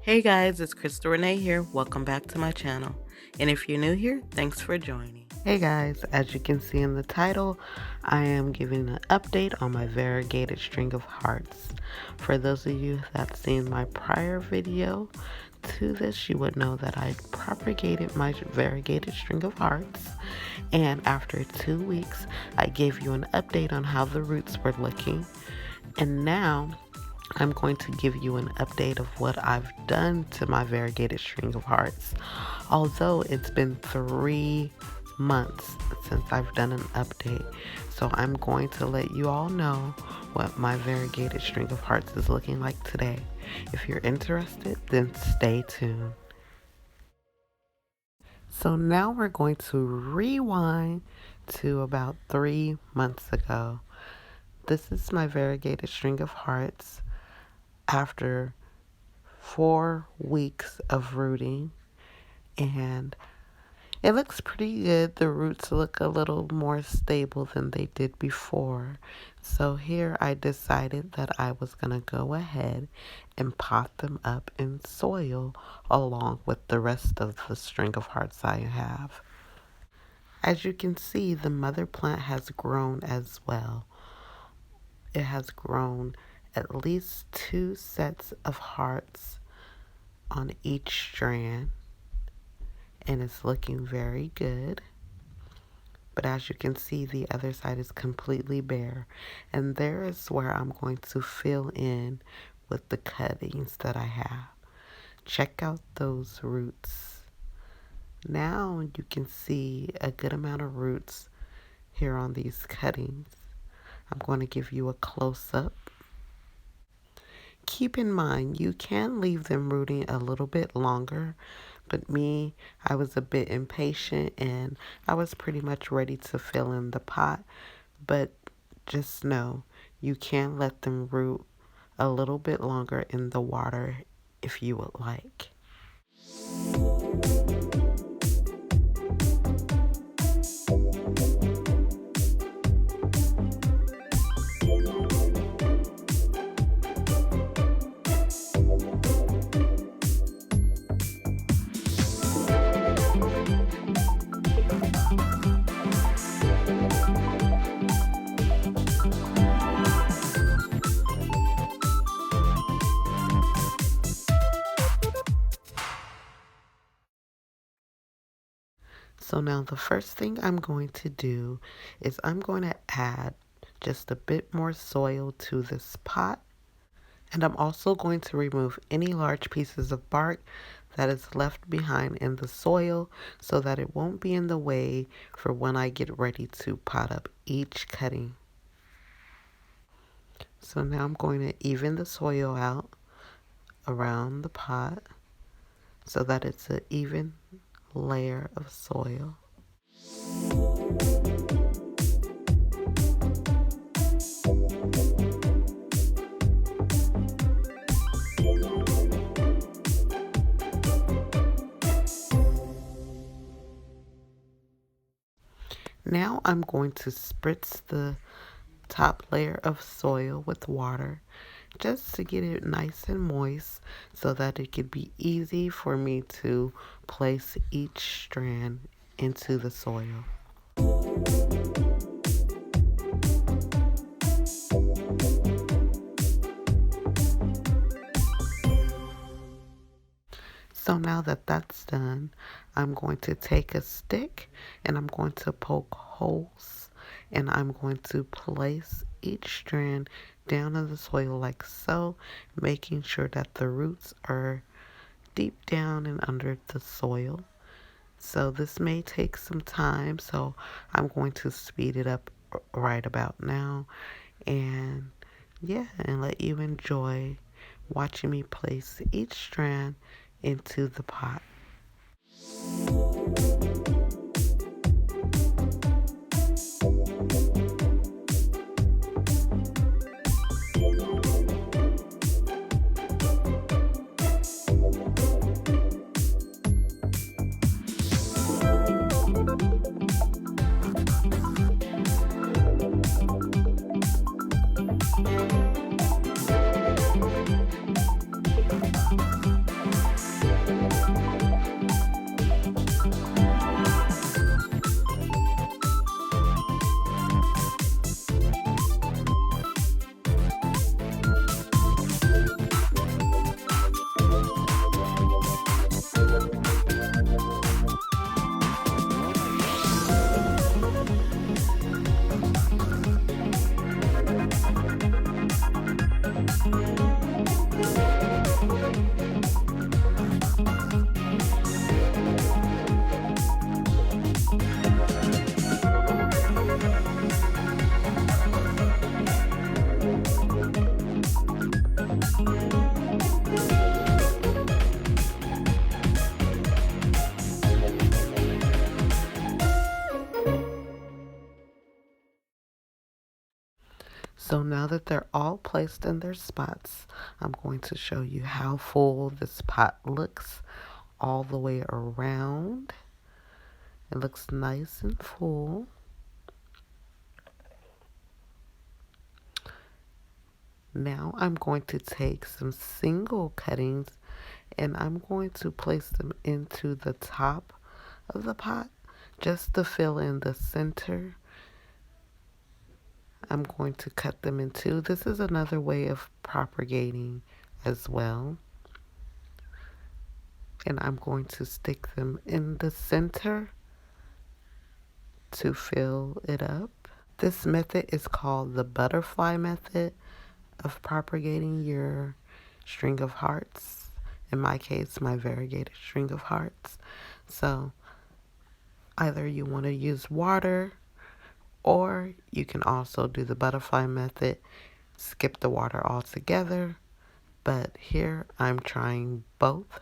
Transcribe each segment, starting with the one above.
Hey guys, it's CrystalRenèe here. Welcome back to my channel. And if you're new here, thanks for joining. Hey guys, as you can see in the title, I am giving an update on my Variegated String of Hearts. For those of you that have seen my prior video to this, you would know that I propagated my Variegated String of Hearts. And after 2 weeks, I gave you an update on how the roots were looking. And now I'm going to give you an update of what I've done to my Variegated String of Hearts. Although it's been 3 months since I've done an update, so I'm going to let you all know what my Variegated String of Hearts is looking like today. If you're interested, then stay tuned. So now we're going to rewind to about 3 months ago. This is my Variegated String of Hearts after 4 weeks of rooting, and it looks pretty good. The roots look a little more stable than they did before. So here I decided that I was going to go ahead and pot them up in soil along with the rest of the string of hearts I have. As you can see, the mother plant has grown as well. It has grown at least 2 sets of hearts on each strand, and it's looking very good. But as you can see, the other side is completely bare, and there is where I'm going to fill in with the cuttings that I have. Check out those roots. Now you can see a good amount of roots here on these cuttings. I'm going to give you a close-up. Keep in mind, you can leave them rooting a little bit longer, but me, I was a bit impatient and I was pretty much ready to fill in the pot. But just know, you can let them root a little bit longer in the water if you would like. So now the first thing I'm going to do is I'm going to add just a bit more soil to this pot. And I'm also going to remove any large pieces of bark that is left behind in the soil so that it won't be in the way for when I get ready to pot up each cutting. So now I'm going to even the soil out around the pot so that it's an even layer of soil. Now I'm going to spritz the top layer of soil with water just to get it nice and moist so that it could be easy for me to place each strand into the soil. So now that that's done, I'm going to take a stick and I'm going to poke holes and I'm going to place each strand down in the soil like so, making sure that the roots are deep down and under the soil. So this may take some time, so I'm going to speed it up right about now, and yeah, and let you enjoy watching me place each strand into the pot. So now that they're all placed in their spots, I'm going to show you how full this pot looks all the way around. It looks nice and full. Now I'm going to take some single cuttings and I'm going to place them into the top of the pot just to fill in the center. I'm going to cut them in two. This is another way of propagating as well. And I'm going to stick them in the center to fill it up. This method is called the butterfly method of propagating your string of hearts. In my case, my variegated string of hearts. So either you want to use water, or you can also do the butterfly method, skip the water altogether. But here I'm trying both.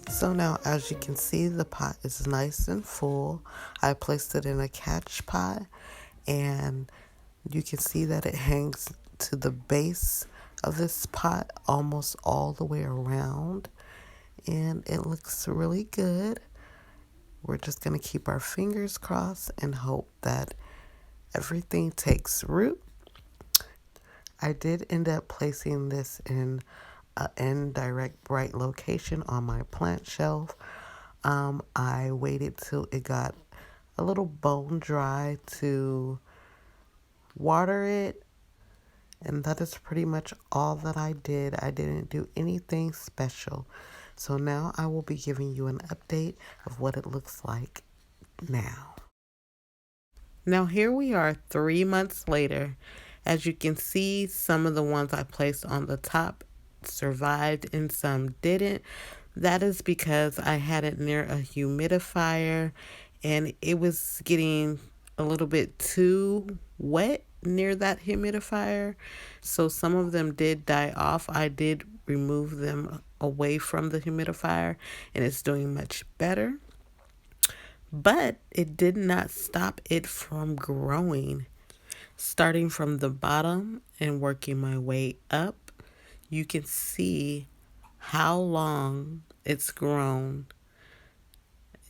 So now, as you can see, the pot is nice and full. I placed it in a catch pot, and you can see that it hangs to the base of this pot almost all the way around, and it looks really good. We're just going to keep our fingers crossed and hope that everything takes root. I did end up placing this in an indirect bright location on my plant shelf. I waited till it got a little bone dry to water it, and that is pretty much all that I did. I didn't do anything special. So now I will be giving you an update of what it looks like now. Now here we are 3 months later. As you can see, some of the ones I placed on the top survived and some didn't. That is because I had it near a humidifier and it was getting a little bit too wet near that humidifier. So some of them did die off. I did remove them away from the humidifier and it's doing much better. But it did not stop it from growing. Starting from the bottom and working my way up, you can see how long it's grown.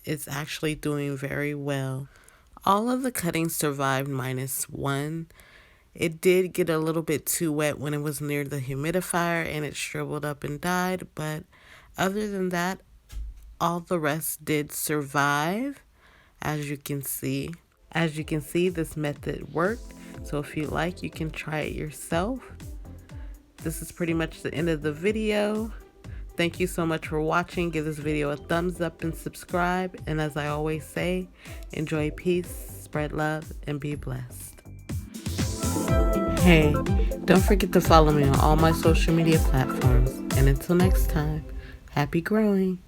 It's actually doing very well. All of the cuttings survived minus one. It did get a little bit too wet when it was near the humidifier and it shriveled up and died, but other than that, all the rest did survive, as you can see. As you can see, this method worked. So if you like, you can try it yourself. This is pretty much the end of the video. Thank you so much for watching. Give this video a thumbs up and subscribe. And as I always say, enjoy peace, spread love, and be blessed. Hey, don't forget to follow me on all my social media platforms. And until next time, happy growing.